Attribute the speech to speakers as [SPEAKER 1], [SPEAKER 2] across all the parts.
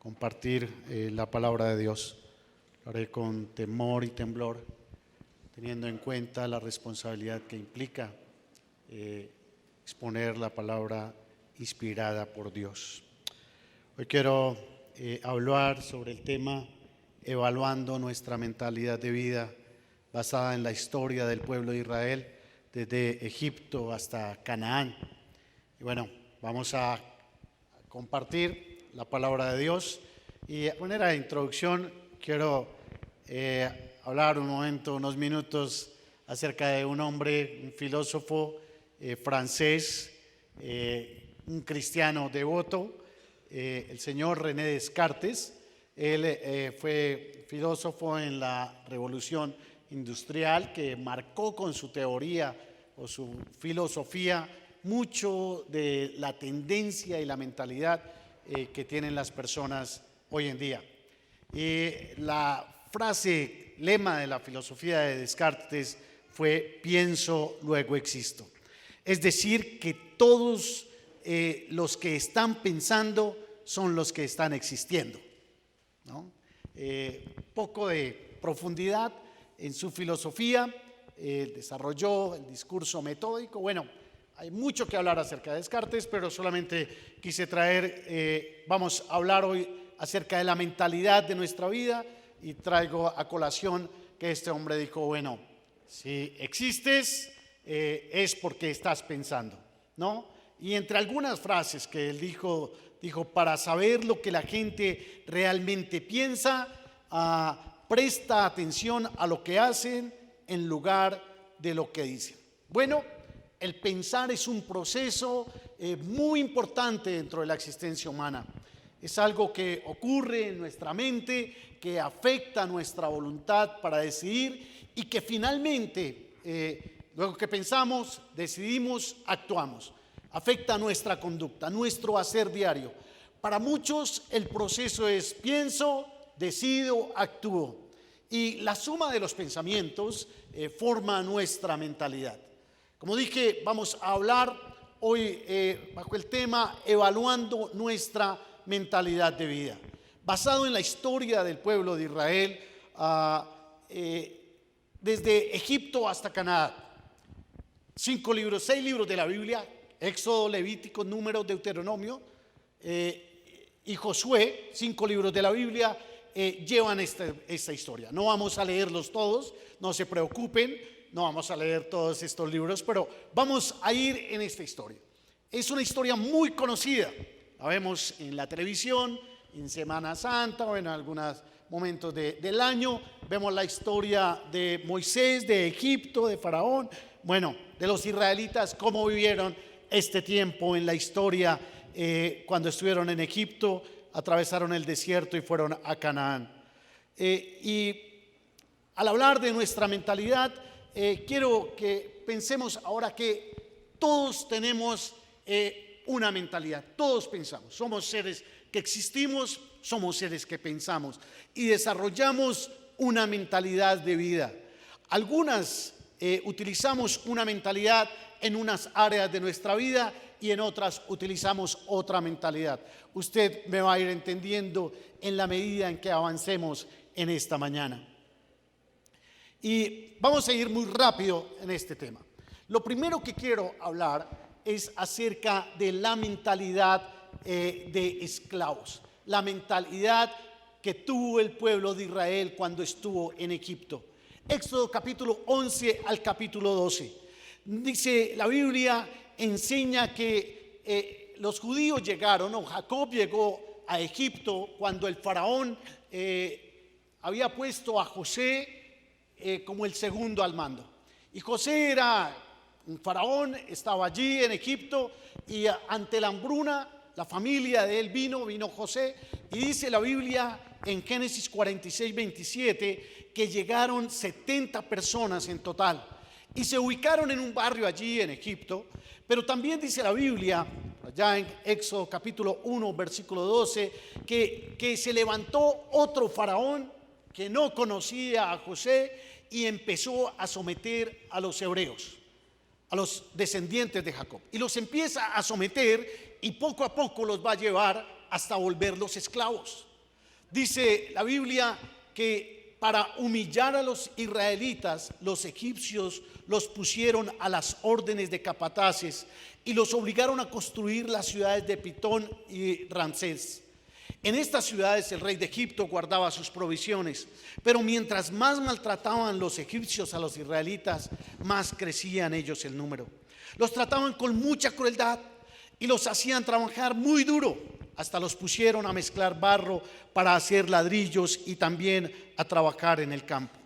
[SPEAKER 1] compartir la palabra de Dios. Lo haré con temor y temblor, teniendo en cuenta la responsabilidad que implica exponer la palabra inspirada por Dios. Hoy quiero hablar sobre el tema evaluando nuestra mentalidad de vida basada en la historia del pueblo de Israel desde Egipto hasta Canaán. Y bueno, vamos a compartir la palabra de Dios y de manera de introducción quiero hablar unos minutos acerca de un hombre, un filósofo francés, un cristiano devoto, el señor René Descartes. Él fue filósofo en la Revolución Industrial que marcó con su teoría o su filosofía mucho de la tendencia y la mentalidad que tienen las personas hoy en día. La frase, lema de la filosofía de Descartes fue pienso, luego existo. Es decir, que todos los que están pensando son los que están existiendo, ¿no? Poco de profundidad en su filosofía, desarrolló el discurso metódico. Bueno, hay mucho que hablar acerca de Descartes, pero solamente quise traer, vamos a hablar hoy acerca de la mentalidad de nuestra vida y traigo a colación que este hombre dijo, bueno, si existes es porque estás pensando, ¿no? Y entre algunas frases que él dijo para saber lo que la gente realmente piensa, presta atención a lo que hacen en lugar de lo que dicen. Bueno, el pensar es un proceso muy importante dentro de la existencia humana. Es algo que ocurre en nuestra mente, que afecta nuestra voluntad para decidir y que finalmente, luego que pensamos, decidimos, actuamos. Afecta nuestra conducta, nuestro hacer diario. Para muchos el proceso es pienso, decido, actúo. Y la suma de los pensamientos forma nuestra mentalidad. Como dije, vamos a hablar hoy bajo el tema evaluando nuestra mentalidad de vida, basado en la historia del pueblo de Israel desde Egipto hasta Canaán. 6 libros de la Biblia, Éxodo, Levítico, Números, Deuteronomio y Josué, 5 libros de la Biblia llevan esta historia. No vamos a leerlos todos, no se preocupen, no vamos a leer todos estos libros, pero vamos a ir en esta historia. Es una historia muy conocida, la vemos en la televisión, en Semana Santa o en algunos momentos del año. Vemos la historia de Moisés, de Egipto, de Faraón, bueno, de los israelitas, cómo vivieron este tiempo en la historia cuando estuvieron en Egipto, atravesaron el desierto y fueron a Canaán. Y al hablar de nuestra mentalidad, quiero que pensemos ahora que todos tenemos una mentalidad, todos pensamos, somos seres que existimos, somos seres que pensamos y desarrollamos una mentalidad de vida. Algunas utilizamos una mentalidad en unas áreas de nuestra vida y en otras utilizamos otra mentalidad. Usted me va a ir entendiendo en la medida en que avancemos en esta mañana. Y vamos a ir muy rápido en este tema. Lo primero que quiero hablar es acerca de la mentalidad de esclavos, la mentalidad que tuvo el pueblo de Israel cuando estuvo en Egipto. Éxodo capítulo 11 al capítulo 12. Dice la Biblia, enseña que los judíos llegaron, o Jacob llegó a Egipto cuando el faraón había puesto a José como el segundo al mando. Y José era un faraón, estaba allí en Egipto y ante la hambruna la familia de él vino José, y dice la Biblia en Génesis 46, 27 que llegaron 70 personas en total y se ubicaron en un barrio allí en Egipto. Pero también dice la Biblia allá en Éxodo capítulo 1 versículo 12 que se levantó otro faraón que no conocía a José y empezó a someter a los hebreos, a los descendientes de Jacob, y los empieza a someter y poco a poco los va a llevar hasta volverlos esclavos. Dice la Biblia que para humillar a los israelitas, los egipcios los pusieron a las órdenes de capataces y los obligaron a construir las ciudades de Pitón y Ramsés. En estas ciudades el rey de Egipto guardaba sus provisiones, pero mientras más maltrataban los egipcios a los israelitas, más crecían ellos el número. Los trataban con mucha crueldad y los hacían trabajar muy duro. Hasta los pusieron a mezclar barro para hacer ladrillos y también a trabajar en el campo.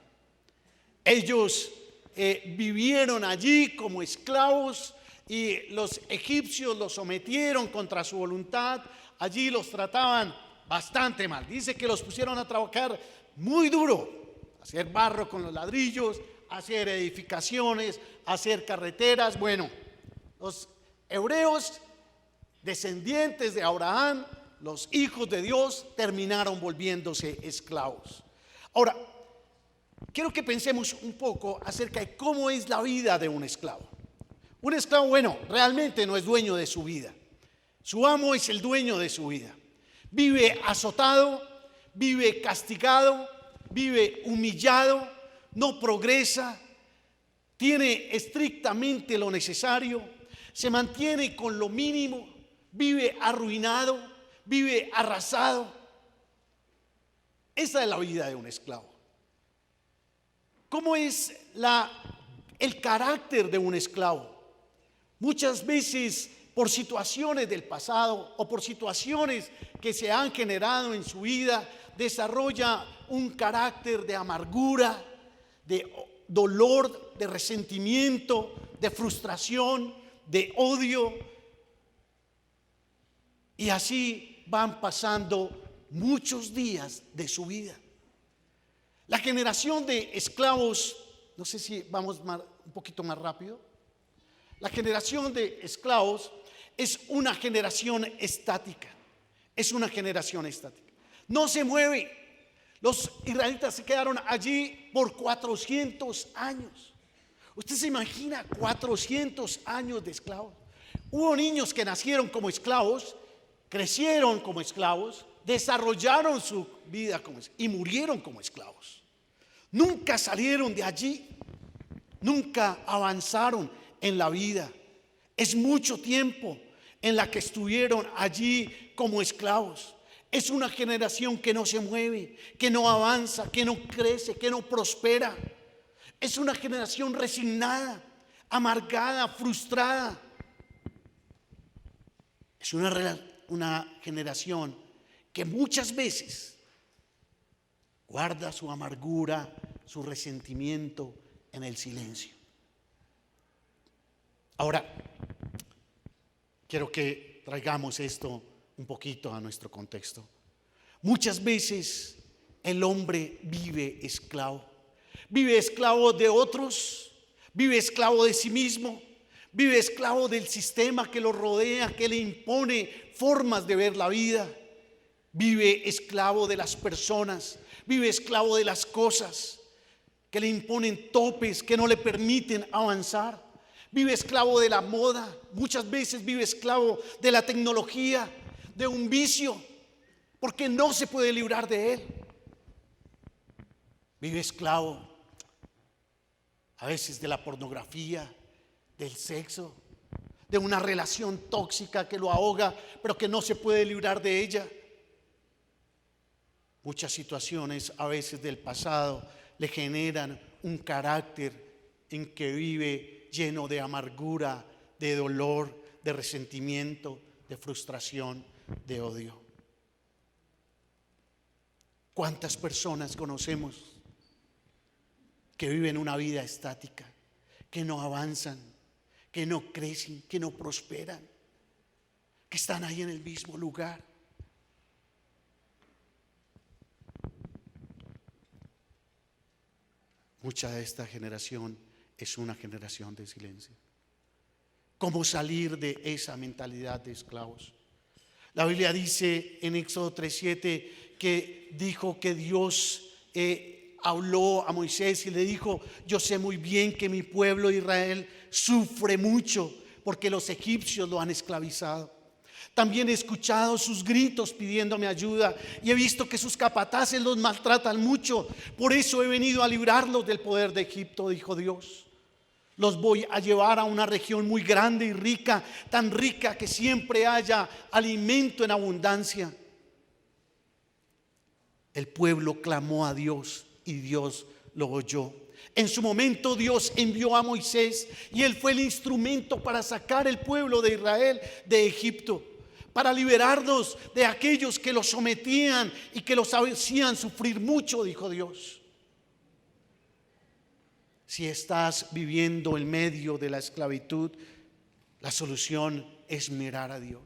[SPEAKER 1] Ellos vivieron allí como esclavos y los egipcios los sometieron contra su voluntad. Allí los trataban bastante mal. Dice que los pusieron a trabajar muy duro, hacer barro con los ladrillos, hacer edificaciones, hacer carreteras. Bueno, los hebreos, descendientes de Abraham, los hijos de Dios, terminaron volviéndose esclavos. Ahora, quiero que pensemos un poco acerca de cómo es la vida de un esclavo. Un esclavo, bueno, realmente no es dueño de su vida. Su amo es el dueño de su vida. Vive azotado, vive castigado, vive humillado, no progresa, tiene estrictamente lo necesario, se mantiene con lo mínimo, vive arruinado, vive arrasado. Esa es la vida de un esclavo. ¿Cómo es el carácter de un esclavo? Muchas veces por situaciones del pasado o por situaciones que se han generado en su vida, desarrolla un carácter de amargura, de dolor, de resentimiento, de frustración, de odio. Y así van pasando muchos días de su vida. La generación de esclavos, no sé si vamos un poquito más rápido. La generación de esclavos es una generación estática. Es una generación estática. No se mueve. Los israelitas se quedaron allí por 400 años. ¿Usted se imagina 400 años de esclavos? Hubo niños que nacieron como esclavos, crecieron como esclavos, desarrollaron su vida como esclavos y murieron como esclavos. Nunca salieron de allí, nunca avanzaron en la vida. Es mucho tiempo en la que estuvieron allí como esclavos. Es una generación que no se mueve, que no avanza, que no crece, que no prospera. Es una generación resignada, amargada, frustrada. Es una generación que muchas veces guarda su amargura, su resentimiento en el silencio. Ahora, quiero que traigamos esto un poquito a nuestro contexto. Muchas veces el hombre vive esclavo de otros, vive esclavo de sí mismo, vive esclavo del sistema que lo rodea, que le impone formas de ver la vida, vive esclavo de las personas, vive esclavo de las cosas que le imponen topes que no le permiten avanzar. Vive esclavo de la moda, muchas veces vive esclavo de la tecnología, de un vicio, porque no se puede librar de él. Vive esclavo a veces de la pornografía, del sexo, de una relación tóxica que lo ahoga, pero que no se puede librar de ella. Muchas situaciones a veces del pasado le generan un carácter en que vive lleno de amargura, de dolor, de resentimiento, de frustración, de odio. ¿Cuántas personas conocemos que viven una vida estática, que no avanzan, que no crecen, que no prosperan, que están ahí en el mismo lugar? Mucha de esta generación es una generación de silencio. ¿Cómo salir de esa mentalidad de esclavos? La Biblia dice en Éxodo 3:7 que dijo que Dios habló a Moisés y le dijo: yo sé muy bien que mi pueblo Israel sufre mucho porque los egipcios lo han esclavizado. También he escuchado sus gritos pidiéndome ayuda y he visto que sus capataces los maltratan mucho. Por eso he venido a librarlos del poder de Egipto, dijo Dios. Los voy a llevar a una región muy grande y rica, tan rica que siempre haya alimento en abundancia. El pueblo clamó a Dios y Dios lo oyó. En su momento Dios envió a Moisés y él fue el instrumento para sacar el pueblo de Israel de Egipto, para liberarlos de aquellos que los sometían y que los hacían sufrir mucho, dijo Dios. Si estás viviendo en medio de la esclavitud, la solución es mirar a Dios.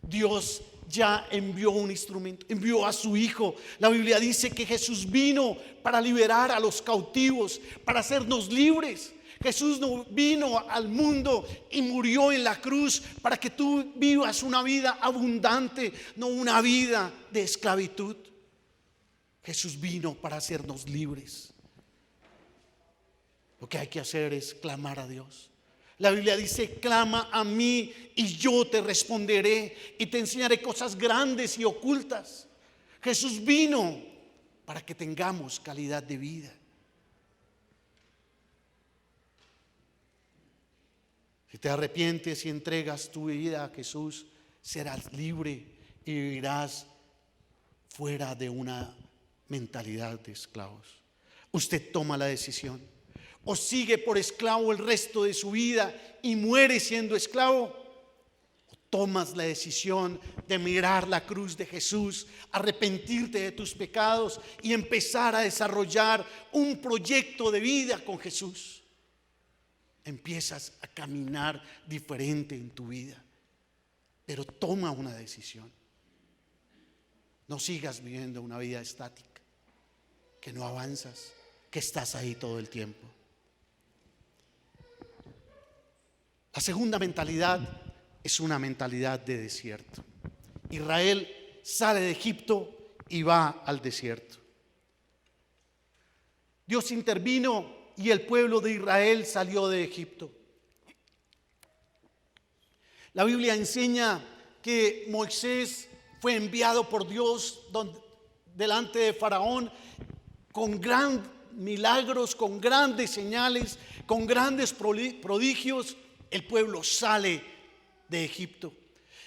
[SPEAKER 1] Dios ya envió un instrumento, envió a su Hijo. La Biblia dice que Jesús vino para liberar a los cautivos, para hacernos libres. Jesús no vino al mundo y murió en la cruz para que tú vivas una vida abundante, no una vida de esclavitud. Jesús vino para hacernos libres. Lo que hay que hacer es clamar a Dios. La Biblia dice: clama a mí y yo te responderé y te enseñaré cosas grandes y ocultas. Jesús vino para que tengamos calidad de vida. Si te arrepientes y entregas tu vida a Jesús, serás libre y vivirás fuera de una mentalidad de esclavos. Usted toma la decisión: o sigue por esclavo el resto de su vida y muere siendo esclavo, o tomas la decisión de mirar la cruz de Jesús, arrepentirte de tus pecados y empezar a desarrollar un proyecto de vida con Jesús. Empiezas a caminar diferente en tu vida, pero toma una decisión. No sigas viviendo una vida estática, que no avanzas, que estás ahí todo el tiempo. La segunda mentalidad es una mentalidad de desierto. Israel sale de Egipto y va al desierto. Dios intervino y el pueblo de Israel salió de Egipto. La Biblia enseña que Moisés fue enviado por Dios delante de Faraón con grandes milagros, con grandes señales, con grandes prodigios. El pueblo sale de Egipto.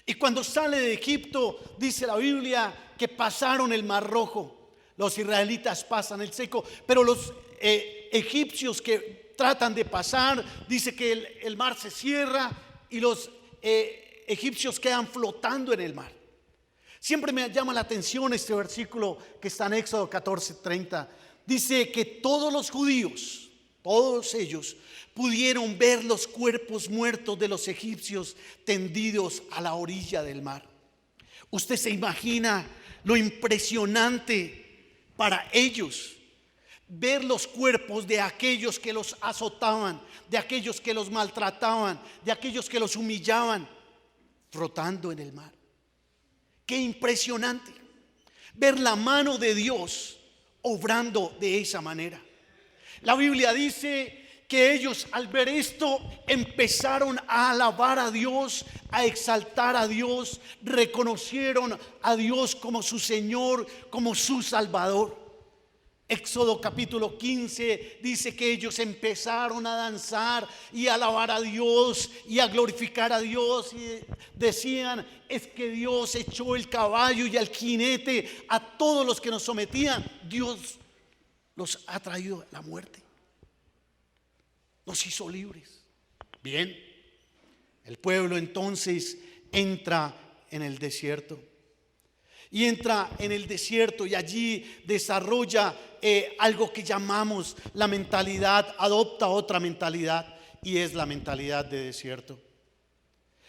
[SPEAKER 1] Y cuando sale de Egipto, dice la Biblia que pasaron el Mar Rojo. Los israelitas pasan el seco, pero los egipcios que tratan de pasar, dice que el mar se cierra y los egipcios quedan flotando en el mar. Siempre me llama la atención este versículo que está en Éxodo 14:30. Dice que todos los judíos, todos ellos, pudieron ver los cuerpos muertos de los egipcios tendidos a la orilla del mar. Usted se imagina lo impresionante para ellos ver los cuerpos de aquellos que los azotaban, de aquellos que los maltrataban, de aquellos que los humillaban, flotando en el mar. Qué impresionante ver la mano de Dios obrando de esa manera. La Biblia dice que ellos, al ver esto, empezaron a alabar a Dios, a exaltar a Dios, reconocieron a Dios como su Señor, como su Salvador. Éxodo capítulo 15 dice que ellos empezaron a danzar y a alabar a Dios y a glorificar a Dios, y decían: es que Dios echó el caballo y al jinete, a todos los que nos sometían, Dios los ha traído a la muerte, nos hizo libres. Bien, el pueblo entonces entra en el desierto. Y entra en el desierto y allí desarrolla algo que llamamos la mentalidad, adopta otra mentalidad, y es la mentalidad de desierto.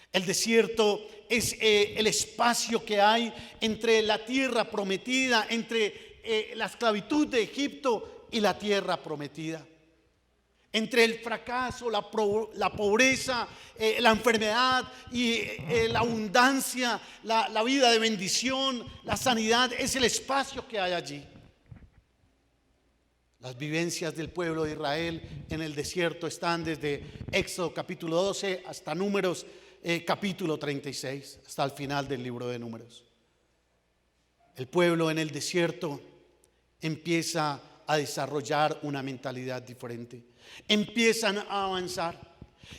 [SPEAKER 1] El desierto es el espacio que hay entre la tierra prometida, entre la esclavitud de Egipto y la tierra prometida. Entre el fracaso, la pobreza, la enfermedad y la abundancia, la vida de bendición, la sanidad, es el espacio que hay allí. Las vivencias del pueblo de Israel en el desierto están desde Éxodo capítulo 12 hasta Números capítulo 36 hasta el final del libro de Números. El pueblo en el desierto empieza a desarrollar una mentalidad diferente. Empiezan a avanzar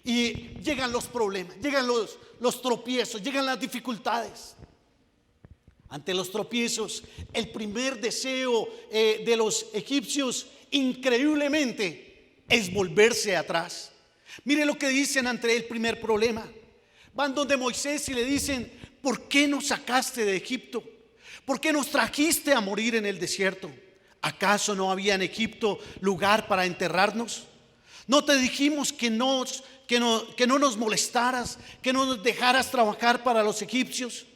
[SPEAKER 1] y llegan los problemas, llegan los tropiezos, llegan las dificultades. Ante los tropiezos, el primer deseo de los egipcios, increíblemente, es volverse atrás. Mire lo que dicen ante el primer problema. Van donde Moisés y le dicen: ¿por qué nos sacaste de Egipto? ¿Por qué nos trajiste a morir en el desierto? ¿Acaso no había en Egipto lugar para enterrarnos? ¿No te dijimos que no nos molestaras, que no nos dejaras trabajar para los egipcios?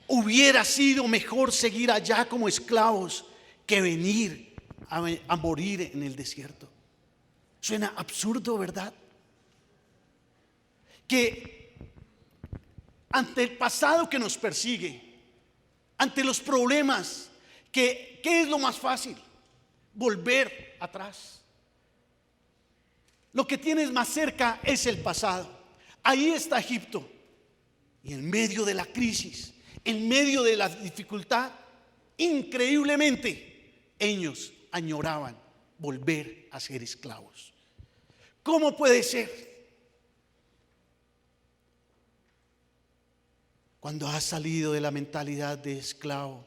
[SPEAKER 1] Hubiera sido mejor seguir allá como esclavos que venir a morir en el desierto. Suena absurdo, ¿verdad? Que ante el pasado que nos persigue, ante los problemas, ¿qué es lo más fácil? Volver atrás. Lo que tienes más cerca es el pasado. Ahí está Egipto. Y en medio de la crisis, en medio de la dificultad, increíblemente, ellos añoraban volver a ser esclavos. ¿Cómo puede ser? Cuando has salido de la mentalidad de esclavo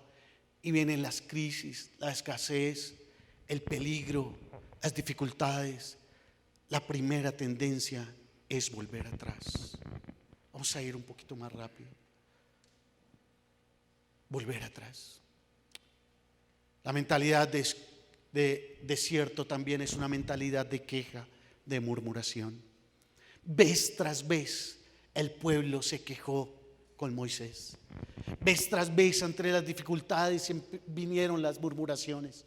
[SPEAKER 1] y vienen las crisis, la escasez, el peligro, las dificultades, la primera tendencia es volver atrás. Vamos a ir un poquito más rápido. Volver atrás. La mentalidad de desierto también es una mentalidad de queja, de murmuración. Vez tras vez el pueblo se quejó con Moisés. Vez tras vez entre las dificultades vinieron las murmuraciones.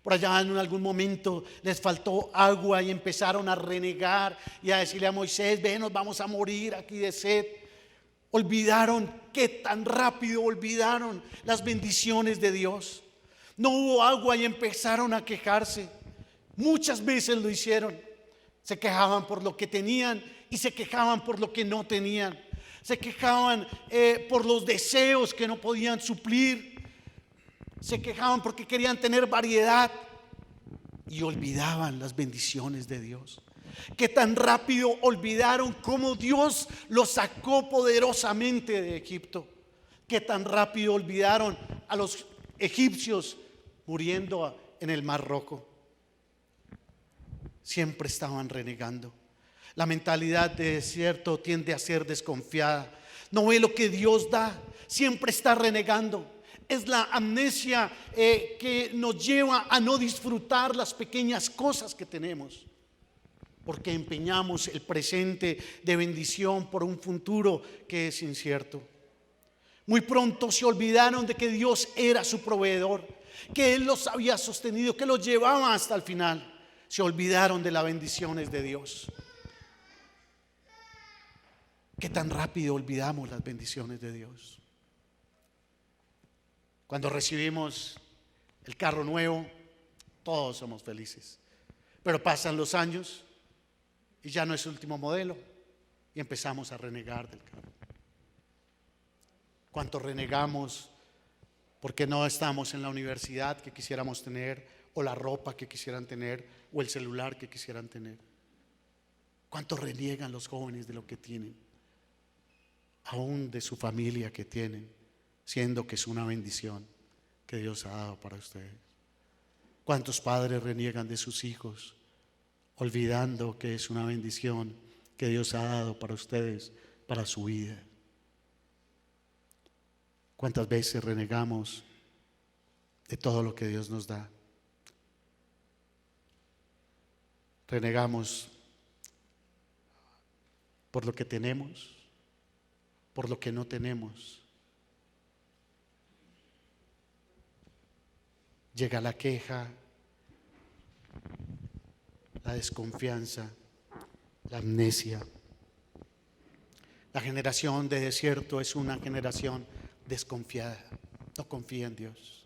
[SPEAKER 1] Por allá en algún momento les faltó agua y empezaron a renegar y a decirle a Moisés: ven, nos vamos a morir aquí de sed. Olvidaron, que tan rápido olvidaron las bendiciones de Dios. No hubo agua y empezaron a quejarse. Muchas veces lo hicieron. Se quejaban por lo que tenían y se quejaban por lo que no tenían. Se quejaban por los deseos que no podían suplir. Se quejaban porque querían tener variedad y olvidaban las bendiciones de Dios. Que tan rápido olvidaron cómo Dios los sacó poderosamente de Egipto. Que tan rápido olvidaron a los egipcios muriendo en el Mar Rojo. Siempre estaban renegando. La mentalidad de desierto tiende a ser desconfiada. No ve lo que Dios da, siempre está renegando. Es la amnesia que nos lleva a no disfrutar las pequeñas cosas que tenemos, porque empeñamos el presente de bendición por un futuro que es incierto. Muy pronto se olvidaron de que Dios era su proveedor, que Él los había sostenido, que los llevaba hasta el final. Se olvidaron de las bendiciones de Dios. ¿Qué tan rápido olvidamos las bendiciones de Dios? Cuando recibimos el carro nuevo, todos somos felices. Pero pasan los años y ya no es el último modelo y empezamos a renegar del carro. ¿Cuánto renegamos porque no estamos en la universidad que quisiéramos tener, o la ropa que quisieran tener, o el celular que quisieran tener? ¿Cuánto reniegan los jóvenes de lo que tienen, aún de su familia que tienen, siendo que es una bendición que Dios ha dado para ustedes? ¿Cuántos padres reniegan de sus hijos, olvidando que es una bendición que Dios ha dado para ustedes, para su vida? ¿Cuántas veces renegamos de todo lo que Dios nos da? Renegamos por lo que tenemos, por lo que no tenemos. Llega la queja, la desconfianza, la amnesia. La generación de desierto es una generación desconfiada, no confía en Dios.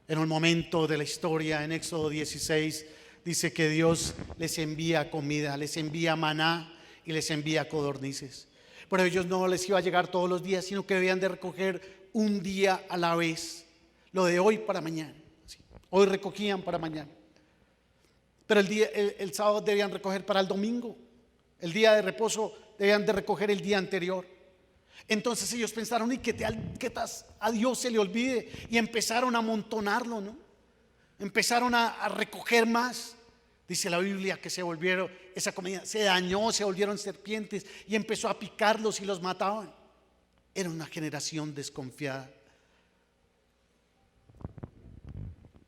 [SPEAKER 1] En un momento de la historia, en Éxodo 16, dice que Dios les envía comida, les envía maná y les envía codornices. Pero ellos no les iba a llegar todos los días, sino que debían de recoger un día a la vez, lo de hoy para mañana. Hoy recogían para mañana, pero el sábado debían recoger para el domingo. El día de reposo debían de recoger el día anterior. Entonces ellos pensaron: ¿y qué tal a Dios se le olvide? Y empezaron a amontonarlo, ¿no? Empezaron a recoger más. Dice la Biblia que se volvieron, esa comida se dañó, se volvieron serpientes y empezó a picarlos y los mataban. Era una generación desconfiada.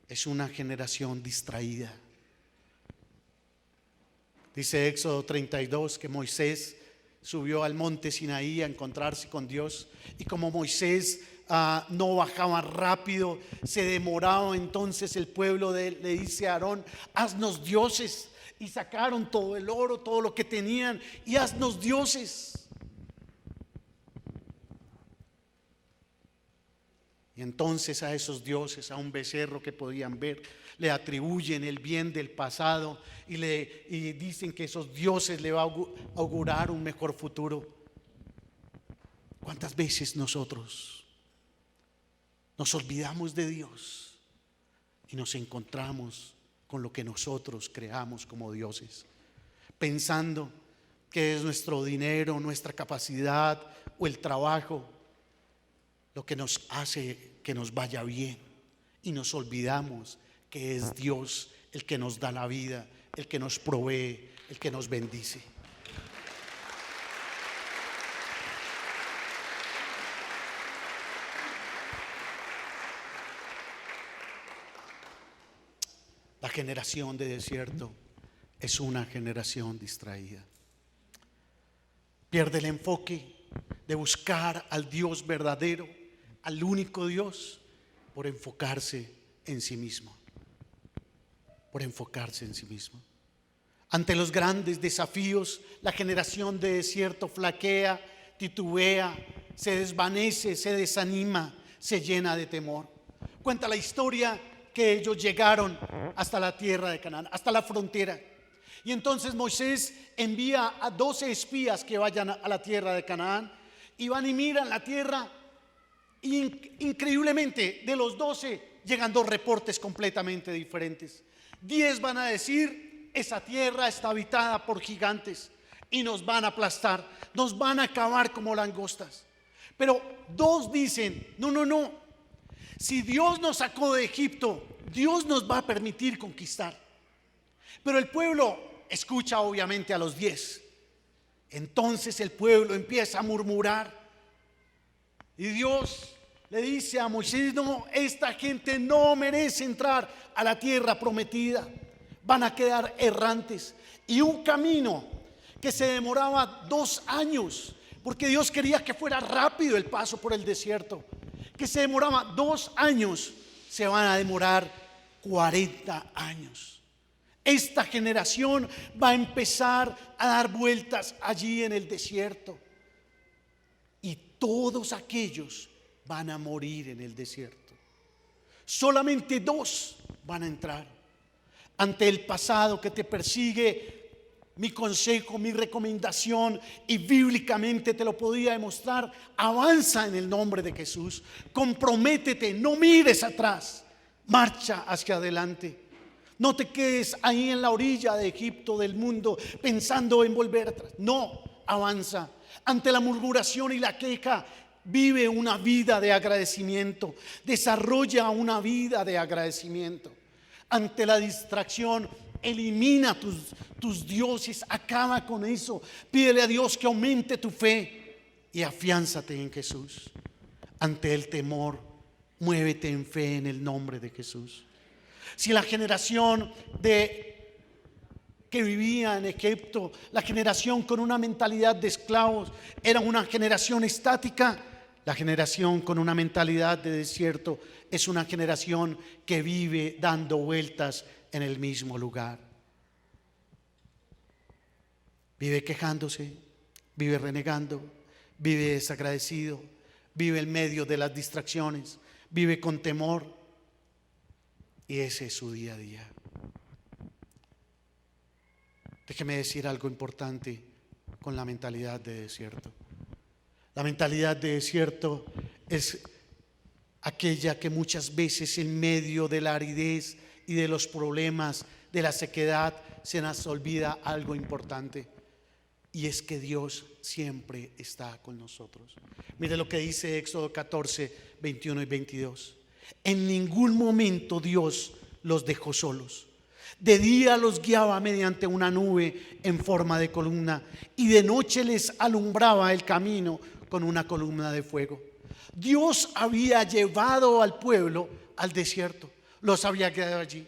[SPEAKER 1] Es una generación distraída. Dice Éxodo 32 que Moisés subió al monte Sinaí a encontrarse con Dios, y como Moisés no bajaba rápido, se demoraba. Entonces el pueblo le dice a Aarón: haznos dioses. Y sacaron todo el oro, todo lo que tenían, y haznos dioses. Y entonces a esos dioses, a un becerro que podían ver, le atribuyen el bien del pasado y dicen que esos dioses le va a augurar un mejor futuro. ¿Cuántas veces nosotros nos olvidamos de Dios y nos encontramos con lo que nosotros creamos como dioses, pensando que es nuestro dinero, nuestra capacidad o el trabajo lo que nos hace que nos vaya bien, y nos olvidamos que es Dios el que nos da la vida, el que nos provee, el que nos bendice? La generación de desierto es una generación distraída. Pierde el enfoque de buscar al Dios verdadero, al único Dios, por enfocarse en sí mismo. Por enfocarse en sí mismo. Ante los grandes desafíos, la generación de desierto flaquea, titubea, se desvanece, se desanima, se llena de temor. Cuenta la historia que ellos llegaron hasta la tierra de Canaán, hasta la frontera. Y entonces Moisés envía a 12 espías que vayan a la tierra de Canaán, y van y miran la tierra. Increíblemente, de los 12 llegan 2 reportes completamente diferentes. 10 van a decir: esa tierra está habitada por gigantes y nos van a aplastar, nos van a acabar como langostas. Pero 2 dicen: no, si Dios nos sacó de Egipto, Dios nos va a permitir conquistar. Pero el pueblo escucha obviamente a los 10. Entonces el pueblo empieza a murmurar, y Dios le dice a Moisés: no, esta gente no merece entrar a la tierra prometida, van a quedar errantes. Y un camino que se demoraba 2 años, porque Dios quería que fuera rápido el paso por el desierto, que se demoraba 2 años, se van a demorar 40 años. Esta generación va a empezar a dar vueltas allí en el desierto, y todos aquellos van a morir en el desierto. Solamente 2 van a entrar. Ante el pasado que te persigue, mi consejo, mi recomendación, y bíblicamente te lo podía demostrar: avanza en el nombre de Jesús, comprométete, no mires atrás, marcha hacia adelante. No te quedes ahí en la orilla de Egipto, del mundo, pensando en volver atrás. No, avanza. Ante la murmuración y la queja, vive una vida de agradecimiento, desarrolla una vida de agradecimiento. Ante la distracción, elimina tus dioses, acaba con eso. Pídele a Dios que aumente tu fe y afiánzate en Jesús. Ante el temor, muévete en fe en el nombre de Jesús. Si la generación que vivía en Egipto, la generación con una mentalidad de esclavos, era una generación estática, la generación con una mentalidad de desierto es una generación que vive dando vueltas en el mismo lugar. Vive quejándose, vive renegando, vive desagradecido, vive en medio de las distracciones, vive con temor, y ese es su día a día. Déjeme decir algo importante con la mentalidad de desierto. La mentalidad de desierto es aquella que muchas veces en medio de la aridez y de los problemas, de la sequedad, se nos olvida algo importante, y es que Dios siempre está con nosotros. Mire lo que dice Éxodo 14, 21 y 22. En ningún momento Dios los dejó solos. De día los guiaba mediante una nube en forma de columna, y de noche les alumbraba el camino con una columna de fuego. Dios había llevado al pueblo al desierto, los había quedado allí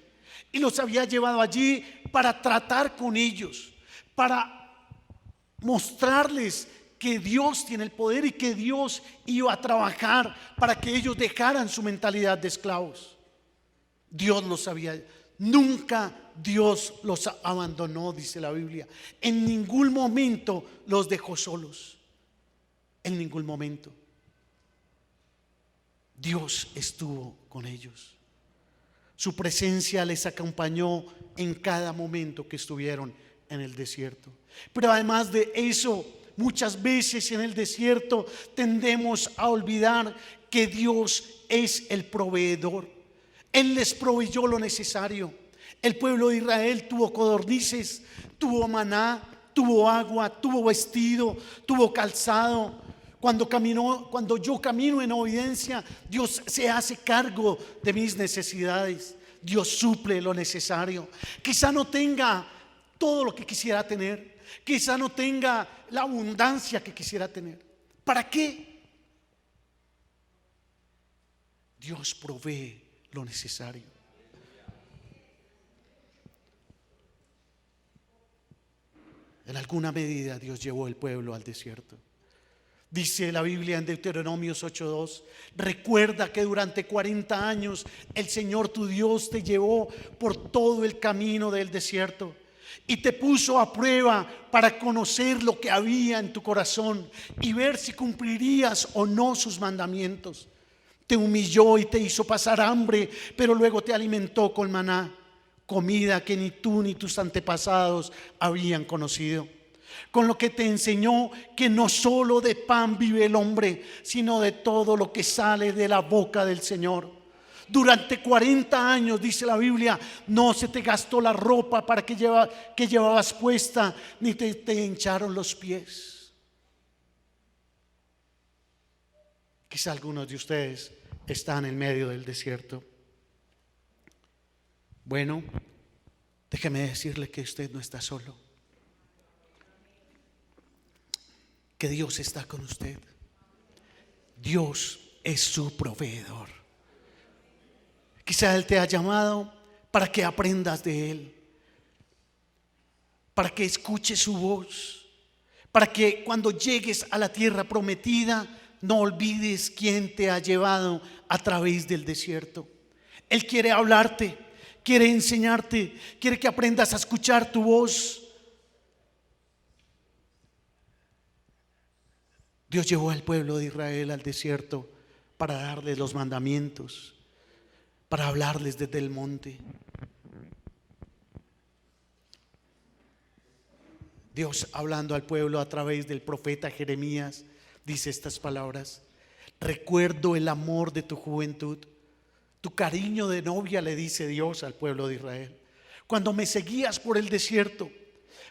[SPEAKER 1] y los había llevado allí para tratar con ellos, para mostrarles que Dios tiene el poder y que Dios iba a trabajar para que ellos dejaran su mentalidad de esclavos. Dios los había, nunca Dios los abandonó, dice la Biblia. En ningún momento los dejó solos. En ningún momento. Dios estuvo con ellos. Su presencia les acompañó en cada momento que estuvieron en el desierto. Pero además de eso, muchas veces en el desierto tendemos a olvidar que Dios es el proveedor. Él les proveyó lo necesario. El pueblo de Israel tuvo codornices, tuvo maná, tuvo agua, tuvo vestido, tuvo calzado. Cuando yo camino en obediencia, Dios se hace cargo de mis necesidades. Dios suple lo necesario. Quizá no tenga todo lo que quisiera tener, quizá no tenga la abundancia que quisiera tener. ¿Para qué? Dios provee lo necesario. En alguna medida Dios llevó el pueblo al desierto. Dice la Biblia en Deuteronomios 8:2: recuerda que durante 40 años el Señor tu Dios te llevó por todo el camino del desierto y te puso a prueba para conocer lo que había en tu corazón y ver si cumplirías o no sus mandamientos. Te humilló y te hizo pasar hambre, pero luego te alimentó con maná, comida que ni tú ni tus antepasados habían conocido. Con lo que te enseñó que no solo de pan vive el hombre, sino de todo lo que sale de la boca del Señor. Durante 40 años, dice la Biblia, no se te gastó la ropa que llevabas puesta, ni te hincharon los pies. Quizá algunos de ustedes están en medio del desierto. Bueno, déjeme decirle que usted no está solo, que Dios está con usted. Dios es su proveedor. Quizá Él te ha llamado para que aprendas de Él, para que escuches su voz, para que cuando llegues a la tierra prometida no olvides quién te ha llevado a través del desierto. Él quiere hablarte, quiere enseñarte, quiere que aprendas a escuchar tu voz. Dios llevó al pueblo de Israel al desierto para darles los mandamientos, para hablarles desde el monte. Dios, hablando al pueblo a través del profeta Jeremías, dice estas palabras: recuerdo el amor de tu juventud, tu cariño de novia, le dice Dios al pueblo de Israel, cuando me seguías por el desierto,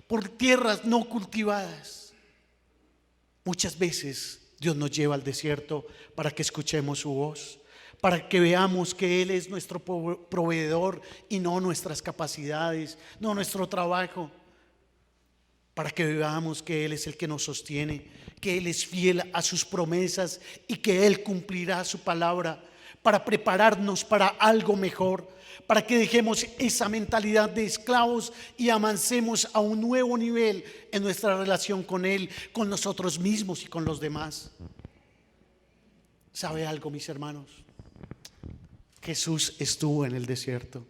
[SPEAKER 1] por tierras no cultivadas. Muchas veces Dios nos lleva al desierto para que escuchemos su voz, para que veamos que Él es nuestro proveedor y no nuestras capacidades, no nuestro trabajo, para que veamos que Él es el que nos sostiene, que Él es fiel a sus promesas y que Él cumplirá su palabra, para prepararnos para algo mejor, para que dejemos esa mentalidad de esclavos y avancemos a un nuevo nivel en nuestra relación con Él, con nosotros mismos y con los demás. ¿Sabe algo, mis hermanos? Jesús estuvo en el desierto.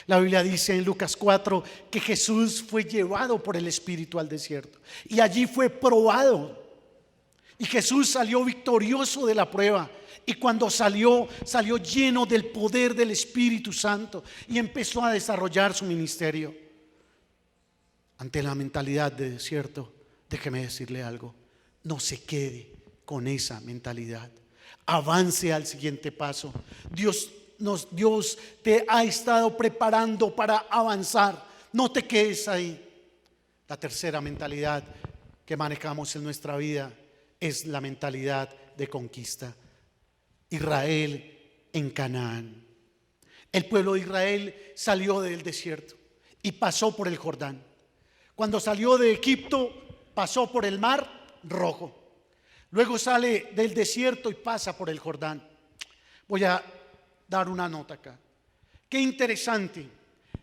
[SPEAKER 1] La Biblia dice en Lucas 4 que Jesús fue llevado por el Espíritu al desierto y allí fue probado. Y Jesús salió victorioso de la prueba. Y cuando salió lleno del poder del Espíritu Santo y empezó a desarrollar su ministerio. Ante la mentalidad de desierto, déjeme decirle algo: no se quede con esa mentalidad. Avance al siguiente paso. Dios te ha estado preparando para avanzar. No te quedes ahí. La tercera mentalidad que manejamos en nuestra vida es la mentalidad de conquista. Israel en Canaán. El pueblo de Israel salió del desierto y pasó por el Jordán. Cuando salió de Egipto, pasó por el Mar Rojo. Luego sale del desierto y pasa por el Jordán. Voy a dar una nota acá. Qué interesante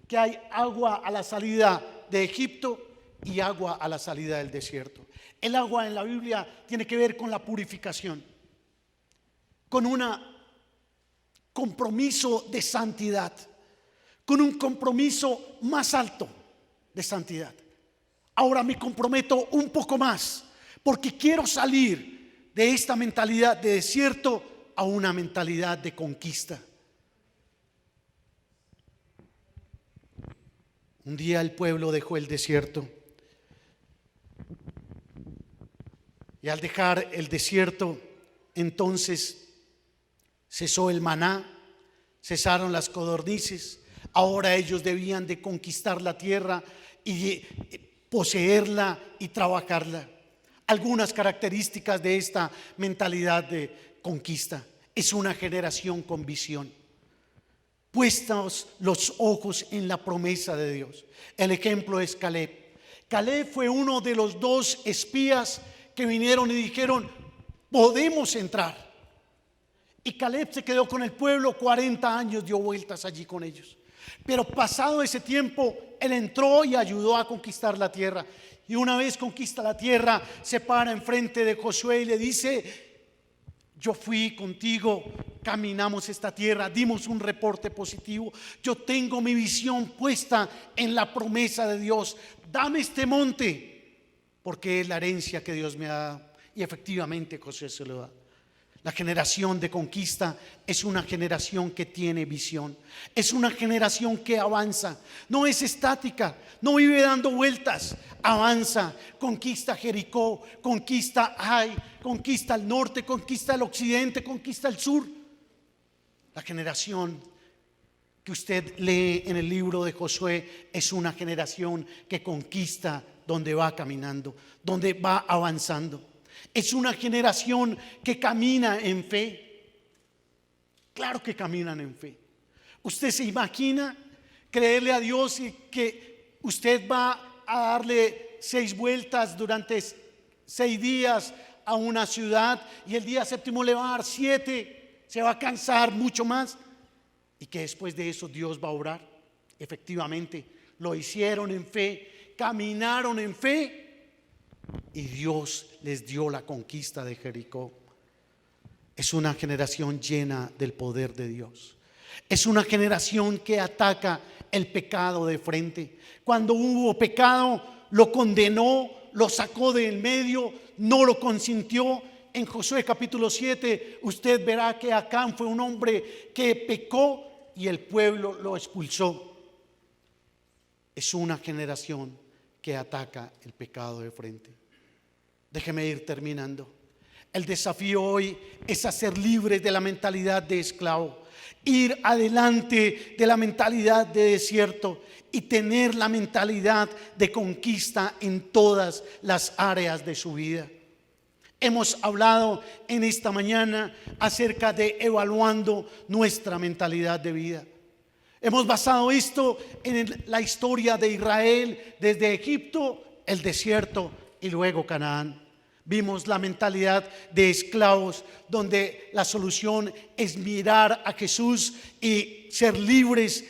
[SPEAKER 1] que hay agua a la salida de Egipto y agua a la salida del desierto. El agua en la Biblia tiene que ver con la purificación, con un compromiso de santidad, con un compromiso más alto de santidad. Ahora me comprometo un poco más, porque quiero salir de esta mentalidad de desierto a una mentalidad de conquista. Un día el pueblo dejó el desierto, y al dejar el desierto, entonces cesó el maná, cesaron las codornices. Ahora ellos debían de conquistar la tierra y poseerla y trabajarla. Algunas características de esta mentalidad de conquista: es una generación con visión, puestos los ojos en la promesa de Dios. El ejemplo es Caleb. Caleb fue uno de los 2 espías que vinieron y dijeron: podemos entrar. Y Caleb se quedó con el pueblo 40 años, dio vueltas allí con ellos. Pero pasado ese tiempo, él entró y ayudó a conquistar la tierra. Y una vez conquista la tierra, se para enfrente de Josué y le dice: yo fui contigo, caminamos esta tierra, dimos un reporte positivo. Yo tengo mi visión puesta en la promesa de Dios. Dame este monte, porque es la herencia que Dios me ha dado. Y efectivamente Josué se lo da. La generación de conquista es una generación que tiene visión, es una generación que avanza, no es estática, no vive dando vueltas, avanza, conquista Jericó, conquista Ai, conquista el norte, conquista el occidente, conquista el sur. La generación que usted lee en el libro de Josué es una generación que conquista donde va caminando, donde va avanzando. Es una generación que camina en fe. Claro que caminan en fe. ¿Usted se imagina creerle a Dios y que usted va a darle 6 vueltas durante 6 días a una ciudad y el día séptimo le va a dar 7? Se va a cansar mucho más, y que después de eso Dios va a obrar. Efectivamente, lo hicieron en fe, caminaron en fe, y Dios les dio la conquista de Jericó. Es una generación llena del poder de Dios. Es una generación que ataca el pecado de frente. Cuando hubo pecado, lo condenó, lo sacó del medio, no lo consintió. En Josué capítulo 7 usted verá que Acán fue un hombre que pecó y el pueblo lo expulsó. Es una generación que ataca el pecado de frente. Déjeme ir terminando. El desafío hoy es hacer libres de la mentalidad de esclavo, ir adelante de la mentalidad de desierto y tener la mentalidad de conquista en todas las áreas de su vida. Hemos hablado en esta mañana acerca de evaluando nuestra mentalidad de vida. Hemos basado esto en la historia de Israel, desde Egipto, el desierto y luego Canaán. Vimos la mentalidad de esclavos, donde la solución es mirar a Jesús y ser libres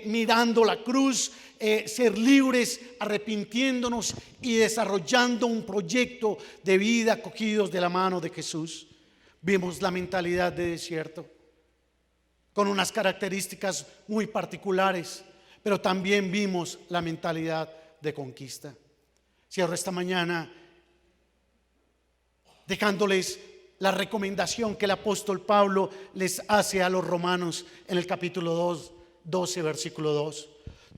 [SPEAKER 1] mirando la cruz, ser libres arrepintiéndonos y desarrollando un proyecto de vida cogidos de la mano de Jesús. Vimos la mentalidad de desierto con unas características muy particulares, pero también vimos la mentalidad de conquista. Cierro esta mañana dejándoles la recomendación que el apóstol Pablo les hace a los romanos en el capítulo 12, versículo 2.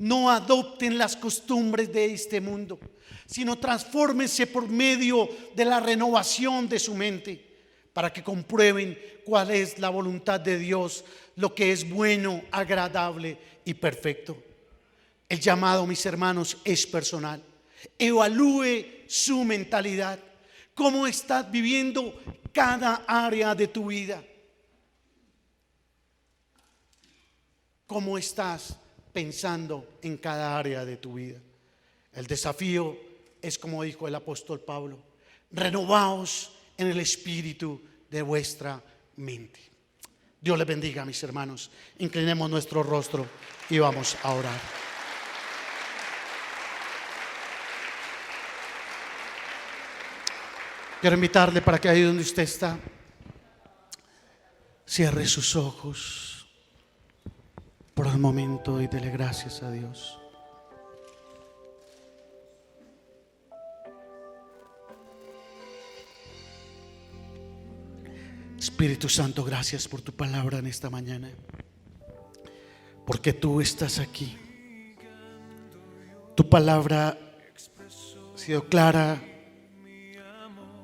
[SPEAKER 1] No adopten las costumbres de este mundo, sino transfórmense por medio de la renovación de su mente, para que comprueben cuál es la voluntad de Dios, lo que es bueno, agradable y perfecto. El llamado, mis hermanos, es personal. Evalúe su mentalidad. ¿Cómo estás viviendo cada área de tu vida? ¿Cómo estás pensando en cada área de tu vida? El desafío es, como dijo el apóstol Pablo: renovaos en el espíritu de vuestra mente. Dios les bendiga, mis hermanos. Inclinemos nuestro rostro y vamos a orar. Quiero invitarle para que ahí donde usted está, cierre sus ojos por un momento y dele gracias a Dios. Espíritu Santo, gracias por tu palabra en esta mañana, porque tú estás aquí. Tu palabra ha sido clara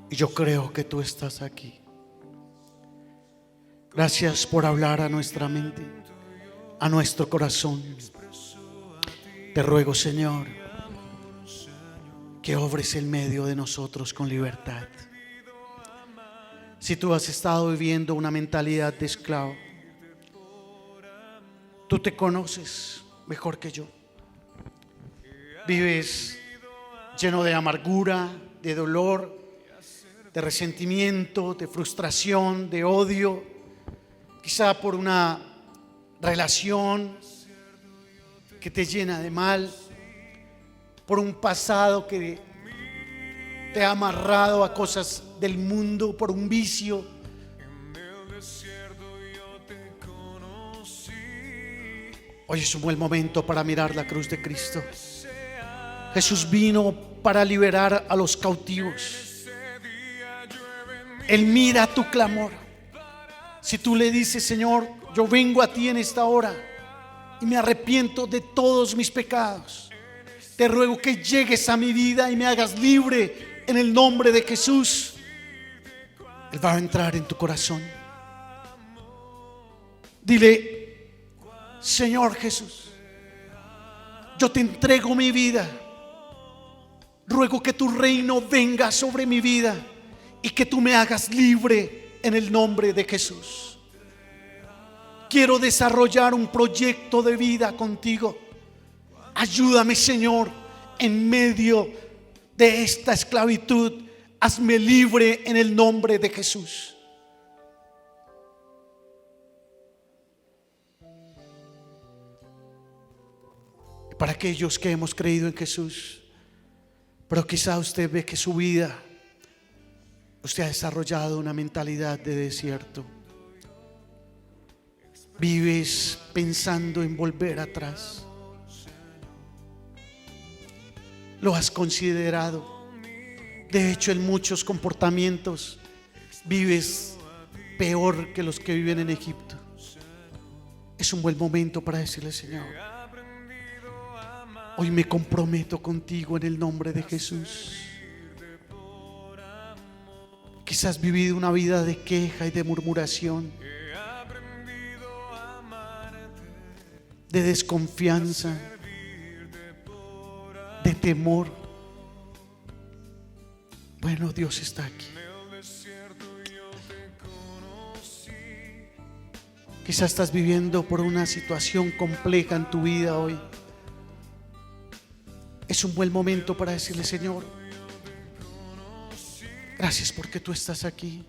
[SPEAKER 1] y yo creo que tú estás aquí. Gracias por hablar a nuestra mente, a nuestro corazón. Te ruego, Señor, que obres en medio de nosotros con libertad. Si tú has estado viviendo una mentalidad de esclavo, tú te conoces mejor que yo. Vives lleno de amargura, de dolor, de resentimiento, de frustración, de odio, quizá por una relación que te llena de mal, por un pasado que te ha amarrado a cosas del mundo, por un vicio. Hoy es un buen momento para mirar la cruz de Cristo. Jesús vino para liberar a los cautivos. Él mira tu clamor. Si tú le dices: Señor, yo vengo a ti en esta hora y me arrepiento de todos mis pecados, te ruego que llegues a mi vida y me hagas libre en el nombre de Jesús. Él va a entrar en tu corazón. Dile: Señor Jesús, yo te entrego mi vida. Ruego que tu reino venga sobre mi vida y que tú me hagas libre en el nombre de Jesús. Quiero desarrollar un proyecto de vida contigo. Ayúdame, Señor, en medio de esta esclavitud. Hazme libre en el nombre de Jesús. Para aquellos que hemos creído en Jesús, pero quizá usted ve que su vida, usted ha desarrollado una mentalidad de desierto. Vives pensando en volver atrás. Lo has considerado. De hecho, en muchos comportamientos vives peor que los que viven en Egipto. Es un buen momento para decirle: Señor, hoy me comprometo contigo en el nombre de Jesús. Quizás has vivido una vida de queja y de murmuración, de desconfianza, de temor. Bueno, Dios está aquí. Quizás estás viviendo por una situación compleja en tu vida hoy. Es un buen momento para decirle: Señor, gracias porque tú estás aquí.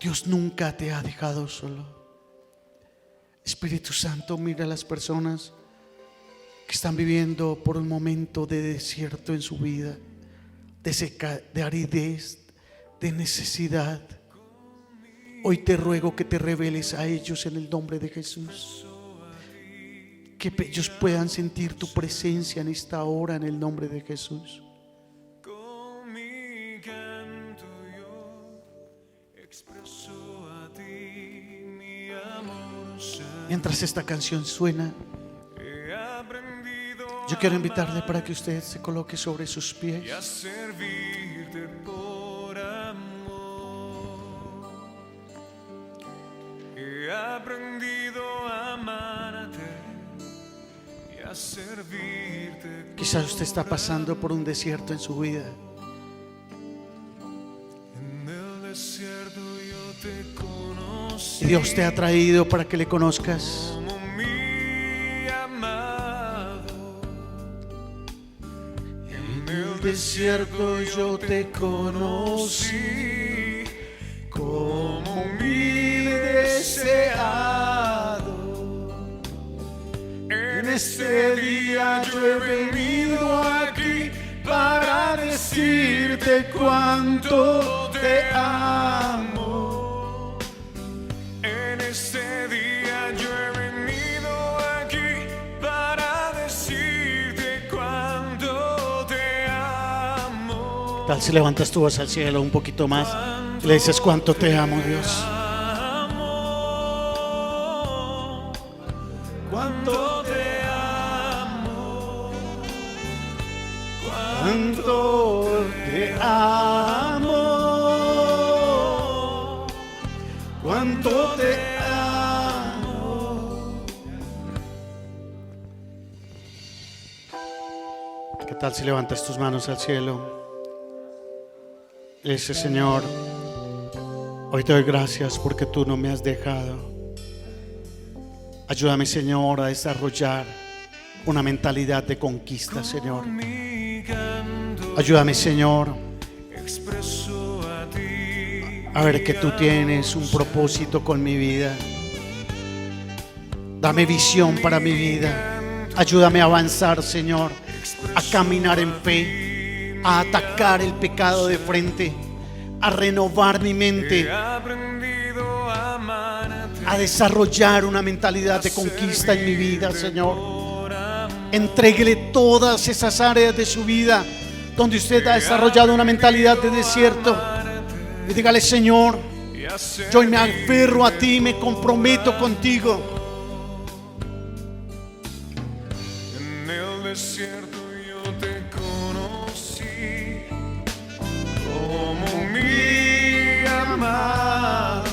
[SPEAKER 1] Dios nunca te ha dejado solo. Espíritu Santo, mira a las personas que están viviendo por un momento de desierto en su vida, de aridez, de necesidad. Hoy te ruego que te reveles a ellos en el nombre de Jesús. Que ellos puedan sentir tu presencia en esta hora en el nombre de Jesús.
[SPEAKER 2] Con mi canto yo expreso a ti mi amor.
[SPEAKER 1] Mientras esta canción suena,
[SPEAKER 2] he aprendido
[SPEAKER 1] yo quiero invitarle para que usted se coloque sobre sus
[SPEAKER 2] y a
[SPEAKER 1] pies.
[SPEAKER 2] servirte por amor. He aprendido a amarte y a servirte.
[SPEAKER 1] Quizás usted está pasando por un desierto en su vida.
[SPEAKER 2] En el desierto yo te conocí
[SPEAKER 1] Y Dios te ha traído para que le conozcas.
[SPEAKER 2] como mi amado. En el
[SPEAKER 1] Desierto yo te conocí como mi deseado. En este día yo he venido aquí para decirte cuánto te amo.
[SPEAKER 2] En este día yo he venido aquí para decirte cuánto te amo.
[SPEAKER 1] Tal si levantas tu voz al cielo un poquito más y le dices cuánto te amo, Dios.
[SPEAKER 2] Cuánto te amo.
[SPEAKER 1] Cuánto te amo. Cuánto te amo. ¿Qué tal si levantas tus manos al cielo? Y dices, Señor, hoy te doy gracias porque tú no me has dejado. Ayúdame, Señor, a desarrollar una mentalidad de conquista, Señor.
[SPEAKER 2] Mi canto
[SPEAKER 1] Ayúdame, Señor,
[SPEAKER 2] expreso a ti.
[SPEAKER 1] a ver que tú tienes un propósito con mi vida. Dame visión para mi vida. Ayúdame a avanzar, Señor, a caminar en fe, a atacar el pecado de frente, a renovar mi mente,
[SPEAKER 2] He aprendido a amarte
[SPEAKER 1] a desarrollar una mentalidad de conquista en mi vida, Señor.
[SPEAKER 2] por amor.
[SPEAKER 1] Entréguele todas esas áreas de su vida donde usted ha desarrollado una mentalidad de desierto y dígale, Señor,
[SPEAKER 2] Y a
[SPEAKER 1] yo me aferro a ti, me comprometo contigo.
[SPEAKER 2] En el desierto yo te conocí como mi amado.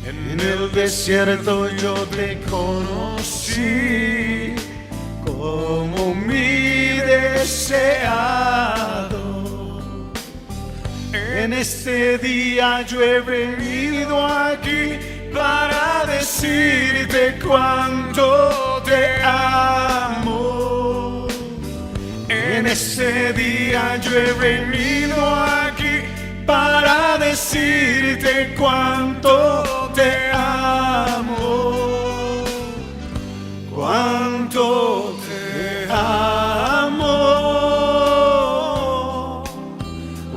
[SPEAKER 1] En el desierto yo te conocí como mi deseado. En este día yo he venido aquí para decirte cuánto te amo. En este día yo he venido aquí para decirte cuánto te amo. Cuánto te amo.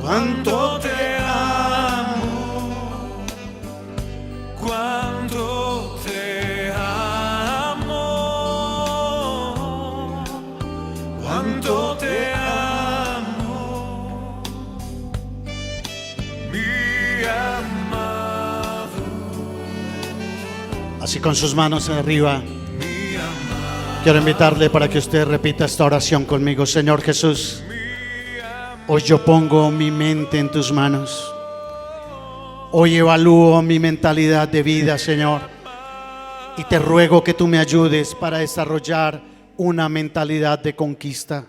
[SPEAKER 1] Cuánto te amo.
[SPEAKER 2] Cuánto te amo.
[SPEAKER 1] Cuánto te amo.
[SPEAKER 2] Mi amado.
[SPEAKER 1] Así con sus manos arriba,
[SPEAKER 2] Mi amado.
[SPEAKER 1] quiero invitarle para que usted repita esta oración conmigo. Señor Jesús, hoy yo pongo mi mente en tus manos. Hoy evalúo mi mentalidad de vida, Señor, y te ruego que tú me ayudes para desarrollar una mentalidad de conquista.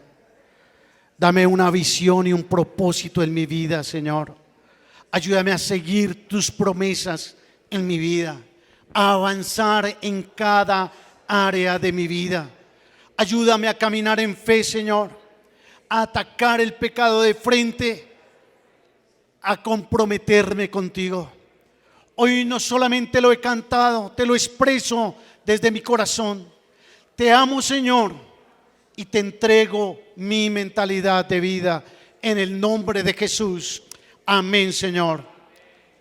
[SPEAKER 1] Dame una visión y un propósito en mi vida, Señor. Ayúdame a seguir tus promesas en mi vida, a avanzar en cada área de mi vida. Ayúdame a caminar en fe, Señor, a atacar el pecado de frente, a comprometerme contigo. Hoy no solamente lo he cantado, te lo expreso desde mi corazón. Te amo, Señor, y te entrego mi mentalidad de vida en el nombre de Jesús. Amén, Señor,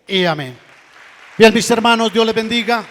[SPEAKER 1] y amén. Bien, mis hermanos, Dios les bendiga.